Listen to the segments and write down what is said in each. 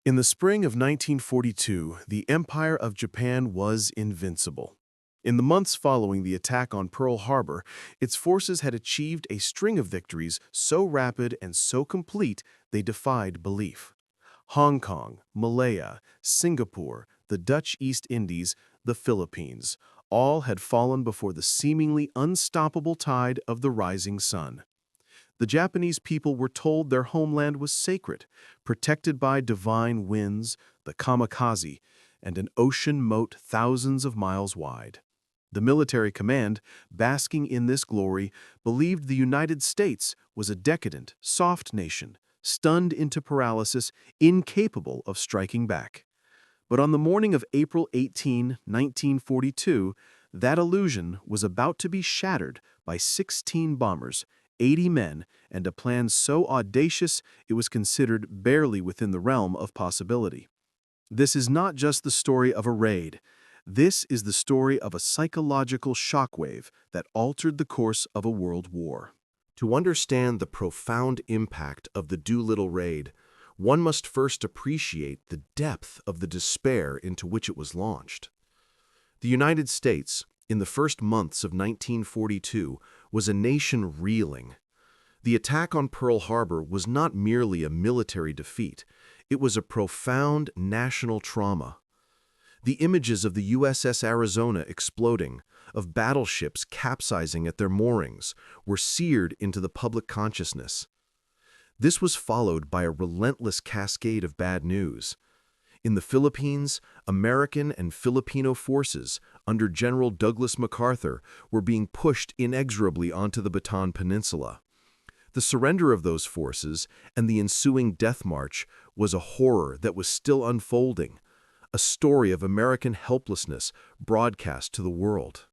In the spring of 1942, the Empire of Japan was invincible. In the months following the attack on Pearl Harbor, its forces had achieved a string of victories so rapid and so complete they defied belief. Hong Kong, Malaya, Singapore, the Dutch East Indies, the Philippines, all had fallen before the seemingly unstoppable tide of the rising sun. The Japanese people were told their homeland was sacred, protected by divine winds, the kamikaze, and an ocean moat thousands of miles wide. The military command, basking in this glory, believed the United States was a decadent, soft nation, stunned into paralysis, incapable of striking back. But on the morning of April 18, 1942, that illusion was about to be shattered by 16 bombers, 80 men, and a plan so audacious it was considered barely within the realm of possibility. This is not just the story of a raid. This is the story of a psychological shockwave that altered the course of a world war. To understand the profound impact of the Doolittle raid, one must first appreciate the depth of the despair into which it was launched. The United States, in the first months of 1942, was a nation reeling. The attack on Pearl Harbor was not merely a military defeat, it was a profound national trauma. The images of the USS Arizona exploding, of battleships capsizing at their moorings, were seared into the public consciousness. This was followed by a relentless cascade of bad news. In the Philippines, American and Filipino forces, under General Douglas MacArthur, were being pushed inexorably onto the Bataan Peninsula. The surrender of those forces and the ensuing death march was a horror that was still unfolding, a story of American helplessness broadcast to the world.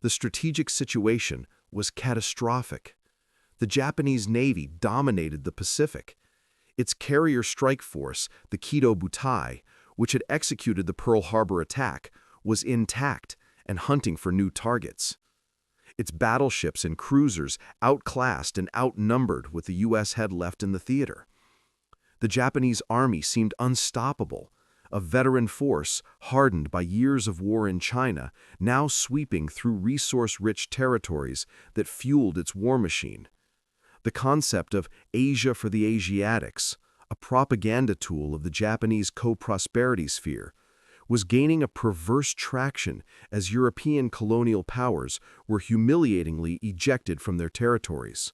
The strategic situation was catastrophic. The Japanese Navy dominated the Pacific. Its carrier strike force, the Kido Butai, which had executed the Pearl Harbor attack, was intact and hunting for new targets. Its battleships and cruisers outclassed and outnumbered what the U.S. had left in the theater. The Japanese army seemed unstoppable, a veteran force hardened by years of war in China, now sweeping through resource-rich territories that fueled its war machine. The concept of Asia for the Asiatics, a propaganda tool of the Japanese co-prosperity sphere, was gaining a perverse traction as European colonial powers were humiliatingly ejected from their territories.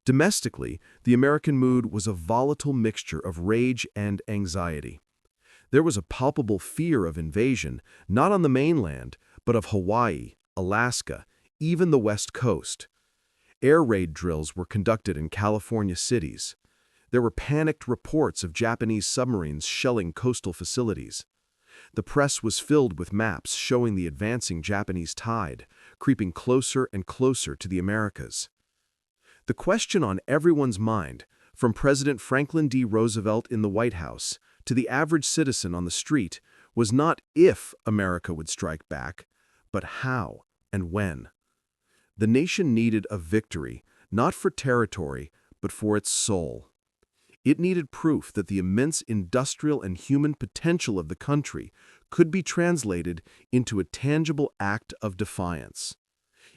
Domestically, the American mood was a volatile mixture of rage and anxiety. There was a palpable fear of invasion, not on the mainland, but of Hawaii, Alaska, even the West Coast. Air raid drills were conducted in California cities. There were panicked reports of Japanese submarines shelling coastal facilities. The press was filled with maps showing the advancing Japanese tide, creeping closer and closer to the Americas. The question on everyone's mind, from President Franklin D. Roosevelt in the White House to the average citizen on the street, was not if America would strike back, but how and when. The nation needed a victory, not for territory, but for its soul. It needed proof that the immense industrial and human potential of the country could be translated into a tangible act of defiance.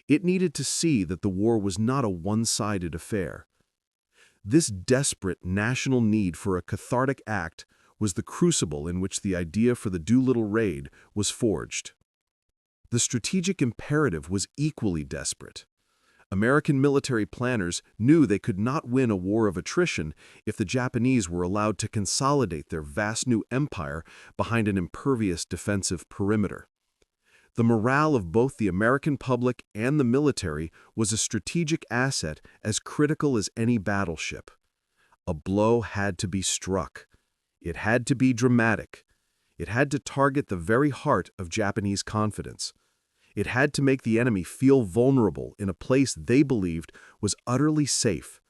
It needed to see that the war was not a one-sided affair. This desperate national need for a cathartic act was the crucible in which the idea for the Doolittle raid was forged. The strategic imperative was equally desperate. American military planners knew they could not win a war of attrition if the Japanese were allowed to consolidate their vast new empire behind an impervious defensive perimeter. The morale of both the American public and the military was a strategic asset as critical as any battleship. A blow had to be struck. It had to be dramatic. It had to target the very heart of Japanese confidence. It had to make the enemy feel vulnerable in a place they believed was utterly safe,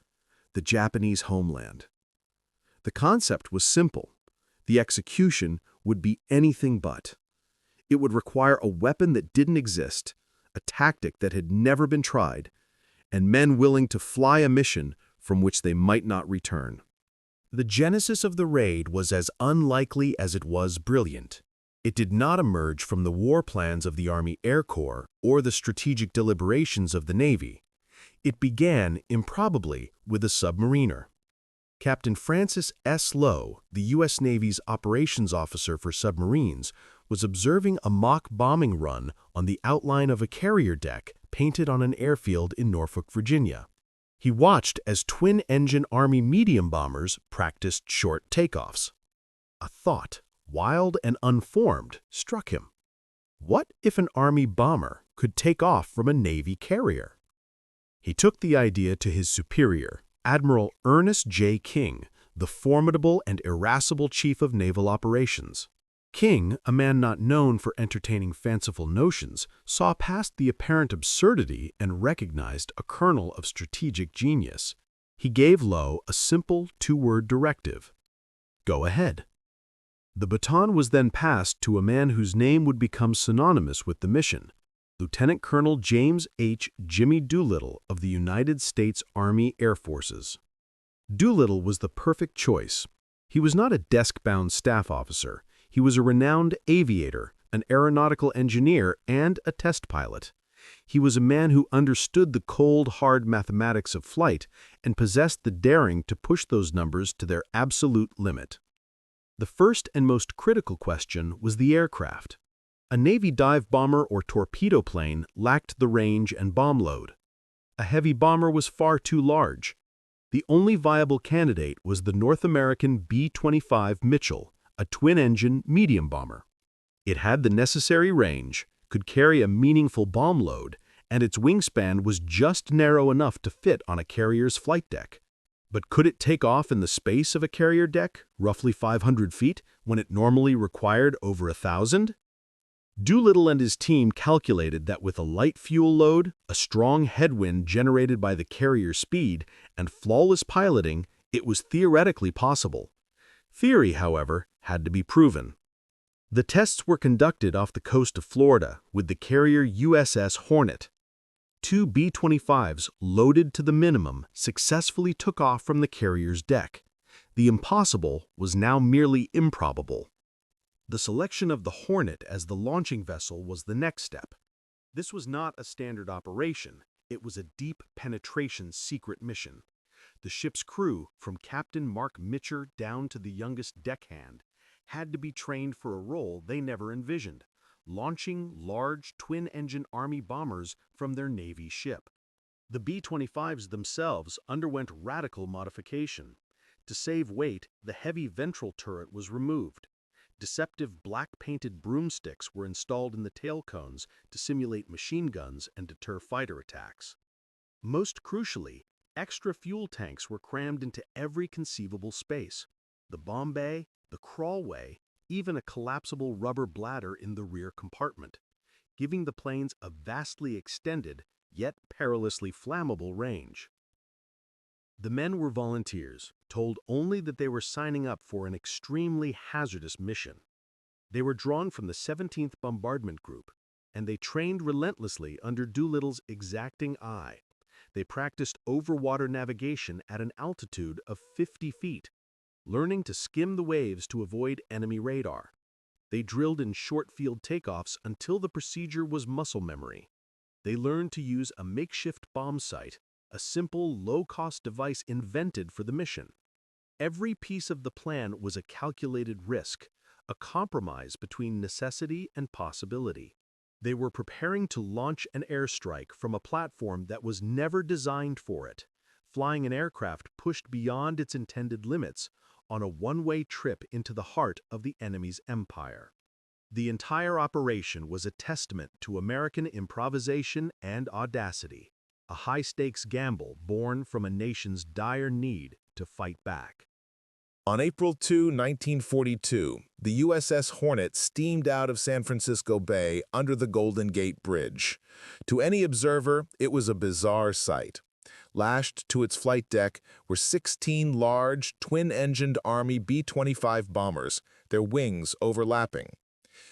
the Japanese homeland. The concept was simple. The execution would be anything but. It would require a weapon that didn't exist, a tactic that had never been tried, and men willing to fly a mission from which they might not return. The genesis of the raid was as unlikely as it was brilliant. It did not emerge from the war plans of the Army Air Corps or the strategic deliberations of the Navy. It began, improbably, with a submariner. Captain Francis S. Lowe, the U.S. Navy's operations officer for submarines, was observing a mock bombing run on the outline of a carrier deck painted on an airfield in Norfolk, Virginia. He watched as twin-engine Army medium bombers practiced short takeoffs. A thought, wild and unformed, struck him. What if an Army bomber could take off from a Navy carrier? He took the idea to his superior, Admiral Ernest J. King, the formidable and irascible chief of naval operations. King, a man not known for entertaining fanciful notions, saw past the apparent absurdity and recognized a kernel of strategic genius. He gave Lowe a simple two-word directive: "Go ahead." The baton was then passed to a man whose name would become synonymous with the mission, Lieutenant Colonel James H. Jimmy Doolittle of the United States Army Air Forces. Doolittle was the perfect choice. He was not a desk-bound staff officer. He was a renowned aviator, an aeronautical engineer, and a test pilot. He was a man who understood the cold, hard mathematics of flight and possessed the daring to push those numbers to their absolute limit. The first and most critical question was the aircraft. A Navy dive bomber or torpedo plane lacked the range and bomb load. A heavy bomber was far too large. The only viable candidate was the North American B-25 Mitchell, a twin-engine medium bomber. It had the necessary range, could carry a meaningful bomb load, and its wingspan was just narrow enough to fit on a carrier's flight deck. But could it take off in the space of a carrier deck, roughly 500 feet, when it normally required over 1,000? Doolittle and his team calculated that with a light fuel load, a strong headwind generated by the carrier's speed, and flawless piloting, it was theoretically possible. Theory, however, had to be proven. The tests were conducted off the coast of Florida with the carrier USS Hornet. 2 B-25s, loaded to the minimum, successfully took off from the carrier's deck. The impossible was now merely improbable. The selection of the Hornet as the launching vessel was the next step. This was not a standard operation. It was a deep penetration secret mission. The ship's crew, from Captain Mark Mitcher down to the youngest deckhand, had to be trained for a role they never envisioned: launching large twin-engine Army bombers from their Navy ship. The B-25s themselves underwent radical modification. To save weight, the heavy ventral turret was removed. Deceptive black-painted broomsticks were installed in the tail cones to simulate machine guns and deter fighter attacks. Most crucially, extra fuel tanks were crammed into every conceivable space: the bomb bay, the crawlway, even a collapsible rubber bladder in the rear compartment, giving the planes a vastly extended, yet perilously flammable range. The men were volunteers, told only that they were signing up for an extremely hazardous mission. They were drawn from the 17th Bombardment Group, and they trained relentlessly under Doolittle's exacting eye. They practiced overwater navigation at an altitude of 50 feet, learning to skim the waves to avoid enemy radar. They drilled in short field takeoffs until the procedure was muscle memory. They learned to use a makeshift bomb sight, a simple, low-cost device invented for the mission. Every piece of the plan was a calculated risk, a compromise between necessity and possibility. They were preparing to launch an airstrike from a platform that was never designed for it, flying an aircraft pushed beyond its intended limits on a one-way trip into the heart of the enemy's empire. The entire operation was a testament to American improvisation and audacity, a high-stakes gamble born from a nation's dire need to fight back. On April 2, 1942, the USS Hornet steamed out of San Francisco Bay under the Golden Gate Bridge. To any observer, it was a bizarre sight. Lashed to its flight deck were 16 large, twin-engined Army B-25 bombers, their wings overlapping.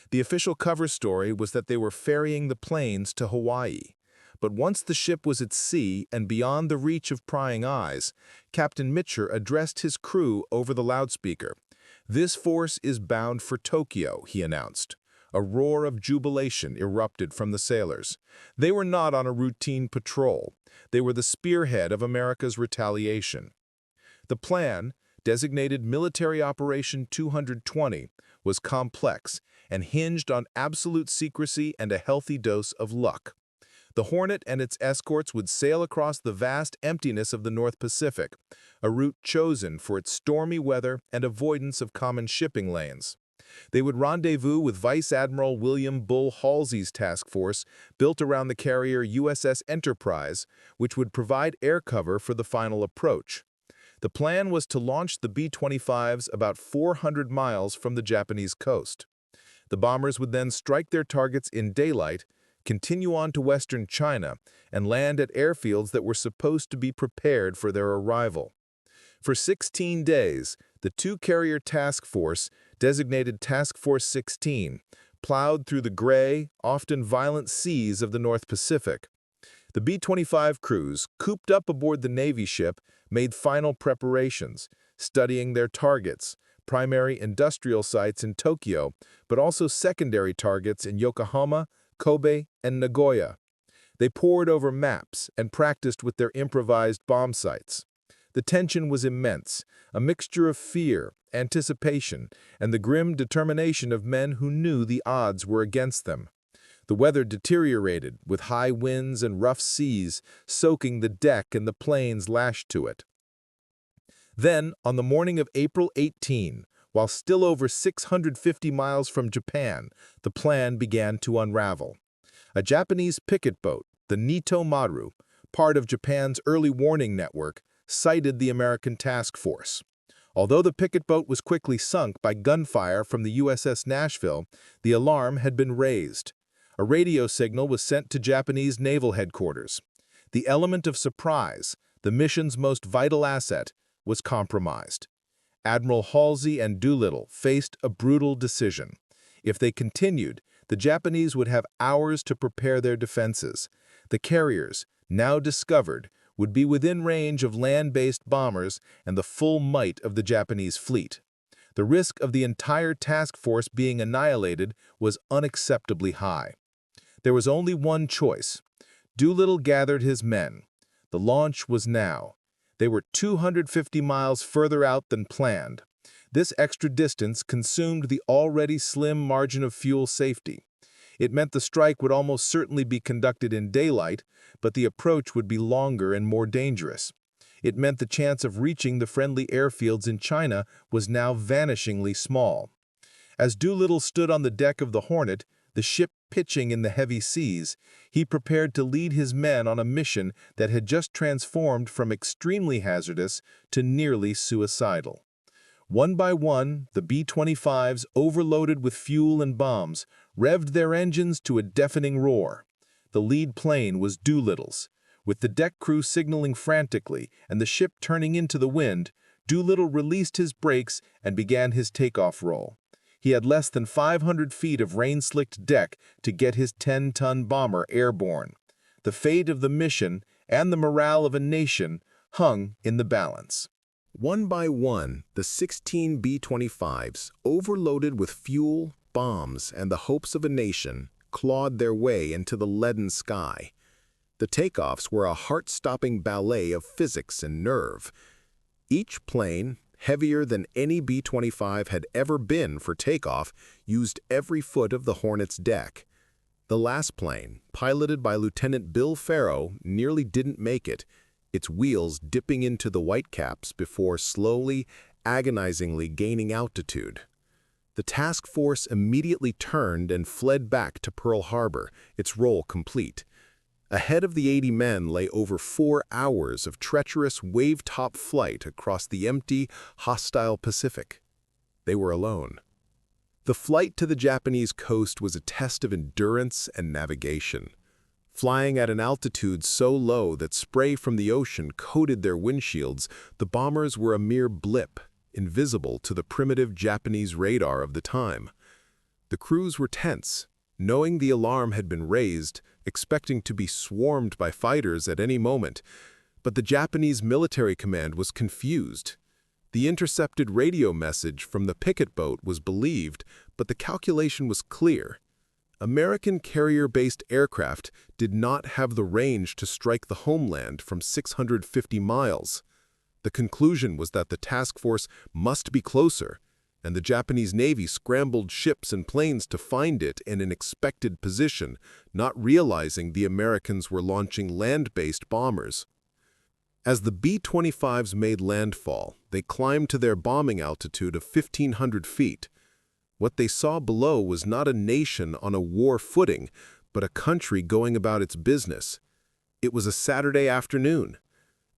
The official cover story was that they were ferrying the planes to Hawaii. But once the ship was at sea and beyond the reach of prying eyes, Captain Mitcher addressed his crew over the loudspeaker. "This force is bound for Tokyo," he announced. A roar of jubilation erupted from the sailors. They were not on a routine patrol. They were the spearhead of America's retaliation. The plan, designated Military Operation 220, was complex and hinged on absolute secrecy and a healthy dose of luck. The Hornet and its escorts would sail across the vast emptiness of the North Pacific, a route chosen for its stormy weather and avoidance of common shipping lanes. They would rendezvous with Vice Admiral William Bull Halsey's task force built around the carrier USS Enterprise, which would provide air cover for the final approach. The plan was to launch the B-25s about 400 miles from the Japanese coast. The bombers would then strike their targets in daylight, continue on to western China, and land at airfields that were supposed to be prepared for their arrival. For 16 days, the two-carrier task force, designated Task Force 16, plowed through the gray, often violent seas of the North Pacific. The B-25 crews, cooped up aboard the Navy ship, made final preparations, studying their targets, primary industrial sites in Tokyo, but also secondary targets in Yokohama, Kobe, and Nagoya. They pored over maps and practiced with their improvised bomb sites. The tension was immense, a mixture of fear, anticipation, and the grim determination of men who knew the odds were against them. The weather deteriorated, with high winds and rough seas soaking the deck and the planes lashed to it. Then, on the morning of April 18, while still over 650 miles from Japan, the plan began to unravel. A Japanese picket boat, the Nito Maru, part of Japan's early warning network, sighted the American task force. Although the picket boat was quickly sunk by gunfire from the USS Nashville, the alarm had been raised. A radio signal was sent to Japanese naval headquarters. The element of surprise, the mission's most vital asset, was compromised. Admiral Halsey and Doolittle faced a brutal decision. If they continued, the Japanese would have hours to prepare their defenses. The carriers, now discovered, would be within range of land-based bombers and the full might of the Japanese fleet. The risk of the entire task force being annihilated was unacceptably high. There was only one choice. Doolittle gathered his men. The launch was now. They were 250 miles further out than planned. This extra distance consumed the already slim margin of fuel safety. It meant the strike would almost certainly be conducted in daylight, but the approach would be longer and more dangerous. It meant the chance of reaching the friendly airfields in China was now vanishingly small. As Doolittle stood on the deck of the Hornet, the ship pitching in the heavy seas, he prepared to lead his men on a mission that had just transformed from extremely hazardous to nearly suicidal. One by one, the B-25s, overloaded with fuel and bombs, revved their engines to a deafening roar. The lead plane was Doolittle's. With the deck crew signaling frantically and the ship turning into the wind, Doolittle released his brakes and began his takeoff roll. He had less than 500 feet of rain-slicked deck to get his 10-ton bomber airborne. The fate of the mission and the morale of a nation hung in the balance. One by one, the 16 B-25s, overloaded with fuel, bombs, and the hopes of a nation, clawed their way into the leaden sky. The takeoffs were a heart-stopping ballet of physics and nerve. Each plane, heavier than any B-25 had ever been for takeoff, used every foot of the Hornet's deck. The last plane, piloted by Lieutenant Bill Farrow, nearly didn't make it, its wheels dipping into the whitecaps before slowly, agonizingly gaining altitude. The task force immediately turned and fled back to Pearl Harbor, its role complete. Ahead of the 80 men lay over 4 hours of treacherous wave-top flight across the empty, hostile Pacific. They were alone. The flight to the Japanese coast was a test of endurance and navigation. Flying at an altitude so low that spray from the ocean coated their windshields, the bombers were a mere blip, invisible to the primitive Japanese radar of the time. The crews were tense. Knowing the alarm had been raised, expecting to be swarmed by fighters at any moment, but the Japanese military command was confused. The intercepted radio message from the picket boat was believed, but the calculation was clear. American carrier-based aircraft did not have the range to strike the homeland from 650 miles. The conclusion was that the task force must be closer, and the Japanese Navy scrambled ships and planes to find it in an expected position, not realizing the Americans were launching land-based bombers. As the B-25s made landfall, they climbed to their bombing altitude of 1,500 feet. What they saw below was not a nation on a war footing, but a country going about its business. It was a Saturday afternoon.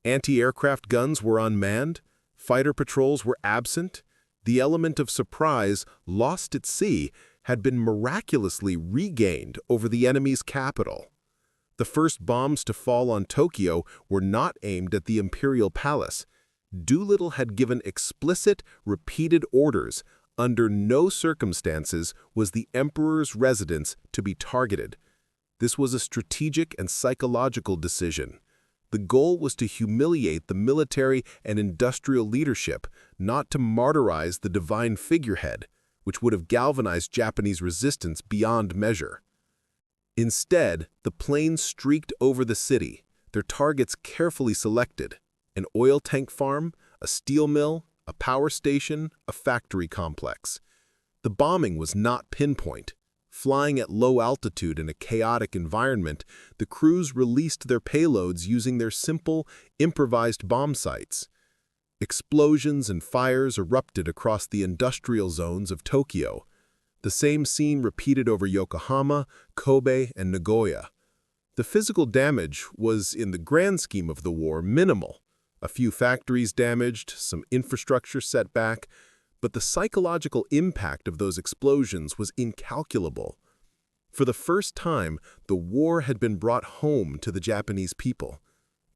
Anti-aircraft guns were unmanned, fighter patrols were absent. The element of surprise, lost at sea, had been miraculously regained over the enemy's capital. The first bombs to fall on Tokyo were not aimed at the imperial palace. Doolittle had given explicit, repeated orders. Under no circumstances was the emperor's residence to be targeted. This was a strategic and psychological decision. The goal was to humiliate the military and industrial leadership, not to martyrize the divine figurehead, which would have galvanized Japanese resistance beyond measure. Instead, the planes streaked over the city, their targets carefully selected: an oil tank farm, a steel mill, a power station, a factory complex. The bombing was not pinpoint. Flying at low altitude in a chaotic environment, the crews released their payloads using their simple, improvised bomb sites. Explosions and fires erupted across the industrial zones of Tokyo. The same scene repeated over Yokohama, Kobe, and Nagoya. The physical damage was, in the grand scheme of the war, minimal. A few factories damaged, some infrastructure set back, but the psychological impact of those explosions was incalculable. For the first time, the war had been brought home to the Japanese people.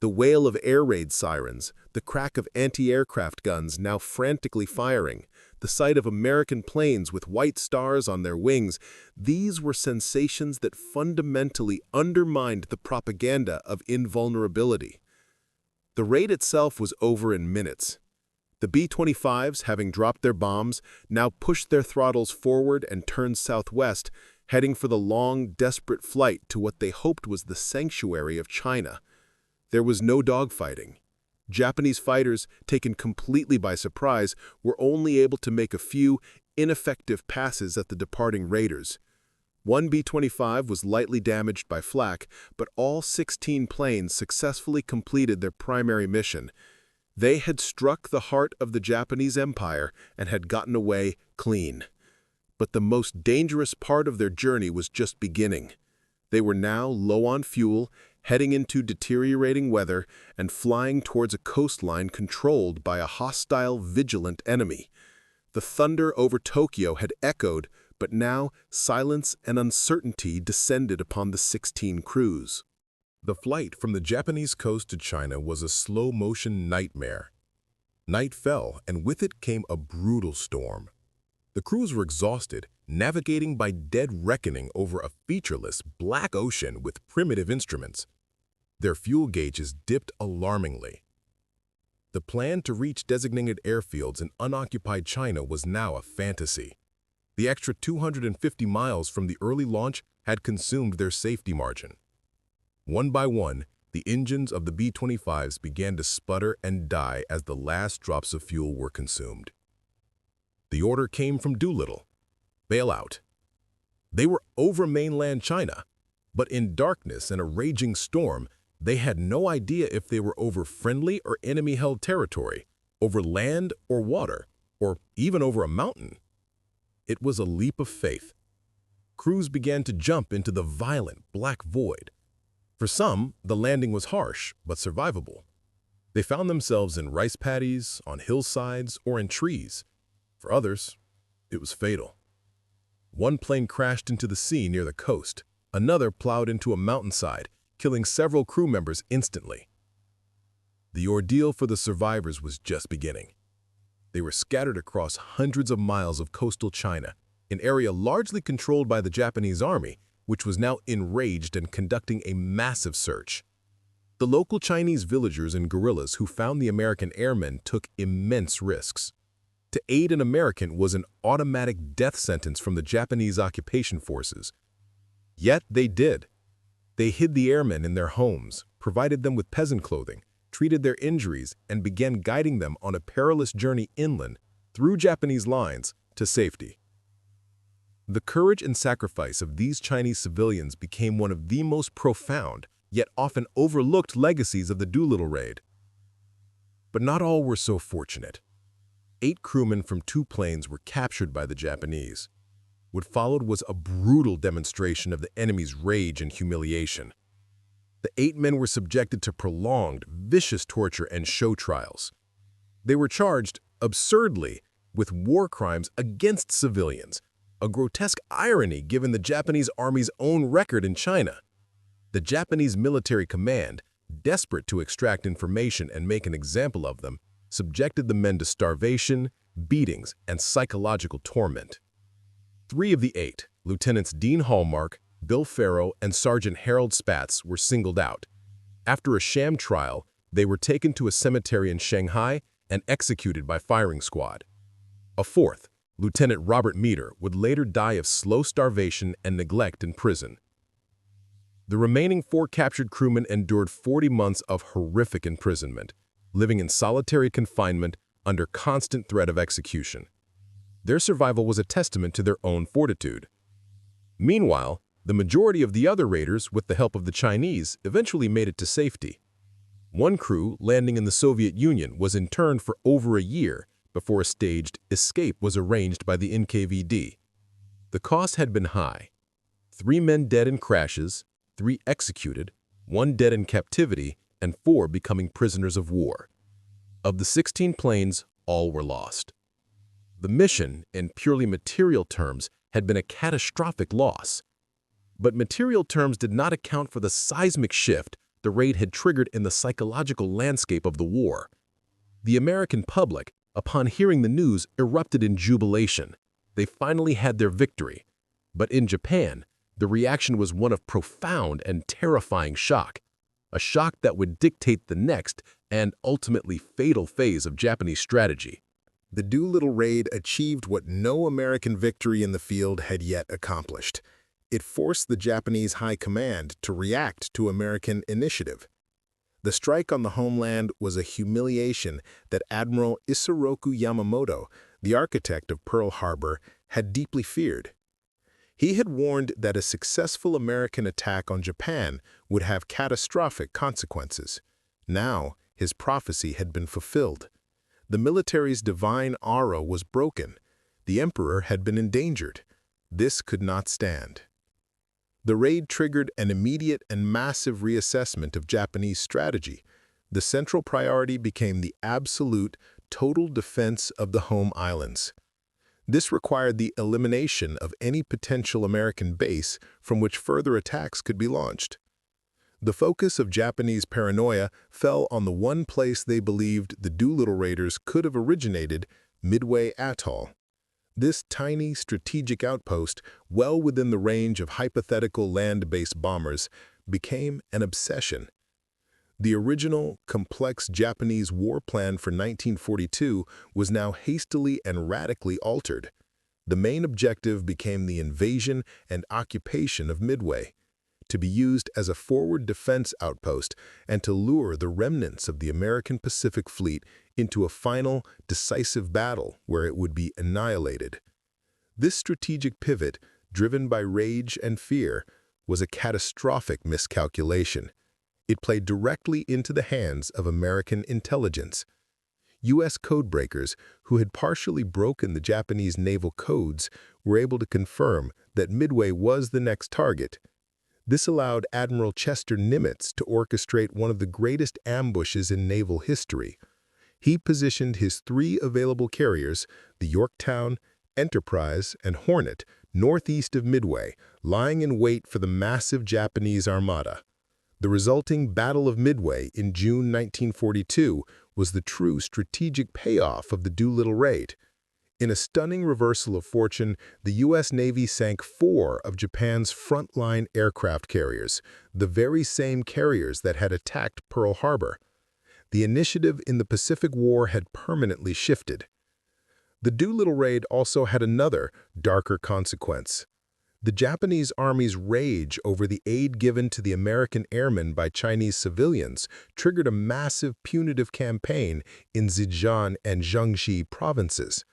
The wail of air raid sirens, the crack of anti-aircraft guns now frantically firing, the sight of American planes with white stars on their wings, these were sensations that fundamentally undermined the propaganda of invulnerability. The raid itself was over in minutes. The B-25s, having dropped their bombs, now pushed their throttles forward and turned southwest, heading for the long, desperate flight to what they hoped was the sanctuary of China. There was no dogfighting. Japanese fighters, taken completely by surprise, were only able to make a few ineffective passes at the departing raiders. One B-25 was lightly damaged by flak, but all 16 planes successfully completed their primary mission. They had struck the heart of the Japanese Empire and had gotten away clean. But the most dangerous part of their journey was just beginning. They were now low on fuel, heading into deteriorating weather, and flying towards a coastline controlled by a hostile, vigilant enemy. The thunder over Tokyo had echoed, but now silence and uncertainty descended upon the 16 crews. The flight from the Japanese coast to China was a slow-motion nightmare. Night fell, and with it came a brutal storm. The crews were exhausted, navigating by dead reckoning over a featureless black ocean with primitive instruments. Their fuel gauges dipped alarmingly. The plan to reach designated airfields in unoccupied China was now a fantasy. The extra 250 miles from the early launch had consumed their safety margin. One by one, the engines of the B-25s began to sputter and die as the last drops of fuel were consumed. The order came from Doolittle: bail out. They were over mainland China, but in darkness and a raging storm, they had no idea if they were over friendly or enemy-held territory, over land or water, or even over a mountain. It was a leap of faith. Crews began to jump into the violent black void. For some, the landing was harsh but survivable. They found themselves in rice paddies, on hillsides, or in trees. For others, it was fatal. One plane crashed into the sea near the coast. Another plowed into a mountainside, killing several crew members instantly. The ordeal for the survivors was just beginning. They were scattered across hundreds of miles of coastal China, an area largely controlled by the Japanese army which was now enraged and conducting a massive search. The local Chinese villagers and guerrillas who found the American airmen took immense risks. To aid an American was an automatic death sentence from the Japanese occupation forces. Yet they did. They hid the airmen in their homes, provided them with peasant clothing, treated their injuries, and began guiding them on a perilous journey inland, through Japanese lines, to safety. The courage and sacrifice of these Chinese civilians became one of the most profound, yet often overlooked legacies of the Doolittle raid. But not all were so fortunate. 8 crewmen from 2 planes were captured by the Japanese. What followed was a brutal demonstration of the enemy's rage and humiliation. The 8 men were subjected to prolonged, vicious torture and show trials. They were charged, absurdly, with war crimes against civilians, a grotesque irony given the Japanese army's own record in China. The Japanese military command, desperate to extract information and make an example of them, subjected the men to starvation, beatings, and psychological torment. 3 of the 8, Lieutenants Dean Hallmark, Bill Farrow, and Sergeant Harold Spatz, were singled out. After a sham trial, they were taken to a cemetery in Shanghai and executed by firing squad. A 4th, Lieutenant Robert Meter, would later die of slow starvation and neglect in prison. The remaining 4 captured crewmen endured 40 months of horrific imprisonment, living in solitary confinement under constant threat of execution. Their survival was a testament to their own fortitude. Meanwhile, the majority of the other raiders, with the help of the Chinese, eventually made it to safety. One crew, landing in the Soviet Union, was interned for over a year before a staged escape was arranged by the NKVD. The cost had been high. 3 men dead in crashes, 3 executed, 1 dead in captivity, and 4 becoming prisoners of war. Of the 16 planes, all were lost. The mission, in purely material terms, had been a catastrophic loss. But material terms did not account for the seismic shift the raid had triggered in the psychological landscape of the war. The American public, upon hearing the news, erupted in jubilation. They finally had their victory. But in Japan, the reaction was one of profound and terrifying shock, a shock that would dictate the next and ultimately fatal phase of Japanese strategy. The Doolittle raid achieved what no American victory in the field had yet accomplished. It forced the Japanese High Command to react to American initiative. The strike on the homeland was a humiliation that Admiral Isoroku Yamamoto, the architect of Pearl Harbor, had deeply feared. He had warned that a successful American attack on Japan would have catastrophic consequences. Now, his prophecy had been fulfilled. The military's divine aura was broken. The emperor had been endangered. This could not stand. The raid triggered an immediate and massive reassessment of Japanese strategy. The central priority became the absolute, total defense of the home islands. This required the elimination of any potential American base from which further attacks could be launched. The focus of Japanese paranoia fell on the one place they believed the Doolittle raiders could have originated, Midway Atoll. This tiny strategic outpost, well within the range of hypothetical land-based bombers, became an obsession. The original, complex Japanese war plan for 1942 was now hastily and radically altered. The main objective became the invasion and occupation of Midway, to be used as a forward defense outpost and to lure the remnants of the American Pacific Fleet into a final, decisive battle where it would be annihilated. This strategic pivot, driven by rage and fear, was a catastrophic miscalculation. It played directly into the hands of American intelligence. U.S. codebreakers, who had partially broken the Japanese naval codes, were able to confirm that Midway was the next target. This allowed Admiral Chester Nimitz to orchestrate one of the greatest ambushes in naval history. He positioned his 3 available carriers, the Yorktown, Enterprise, and Hornet, northeast of Midway, lying in wait for the massive Japanese armada. The resulting Battle of Midway in June 1942 was the true strategic payoff of the Doolittle raid. In a stunning reversal of fortune, the U.S. Navy sank 4 of Japan's frontline aircraft carriers, the very same carriers that had attacked Pearl Harbor. The initiative in the Pacific War had permanently shifted. The Doolittle raid also had another, darker consequence. The Japanese Army's rage over the aid given to the American airmen by Chinese civilians triggered a massive punitive campaign in Zhejiang and Jiangxi provinces.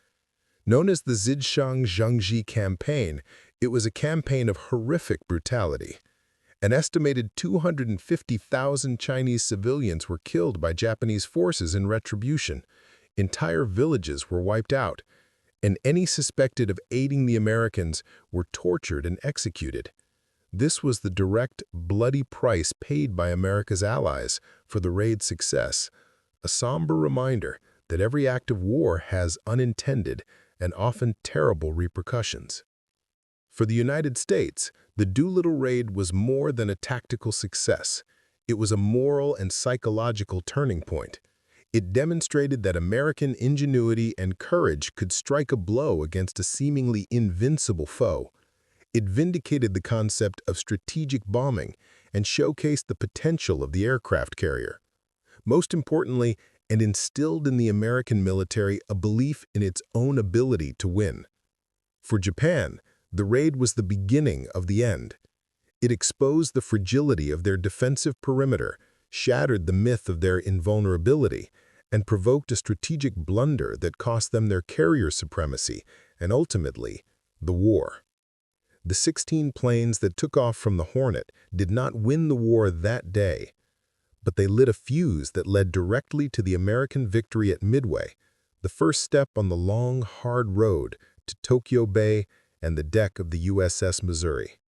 Known as the Zhejiang-Jiangxi campaign, it was a campaign of horrific brutality. An estimated 250,000 Chinese civilians were killed by Japanese forces in retribution. Entire villages were wiped out, and any suspected of aiding the Americans were tortured and executed. This was the direct, bloody price paid by America's allies for the raid's success, a somber reminder that every act of war has unintended and often terrible repercussions. For the United States, the Doolittle raid was more than a tactical success. It was a moral and psychological turning point. It demonstrated that American ingenuity and courage could strike a blow against a seemingly invincible foe. It vindicated the concept of strategic bombing and showcased the potential of the aircraft carrier. Most importantly, it instilled in the American military a belief in its own ability to win. For Japan, the raid was the beginning of the end. It exposed the fragility of their defensive perimeter, shattered the myth of their invulnerability, and provoked a strategic blunder that cost them their carrier supremacy and ultimately, the war. The 16 planes that took off from the Hornet did not win the war that day, but they lit a fuse that led directly to the American victory at Midway, the first step on the long, hard road to Tokyo Bay and the deck of the USS Missouri.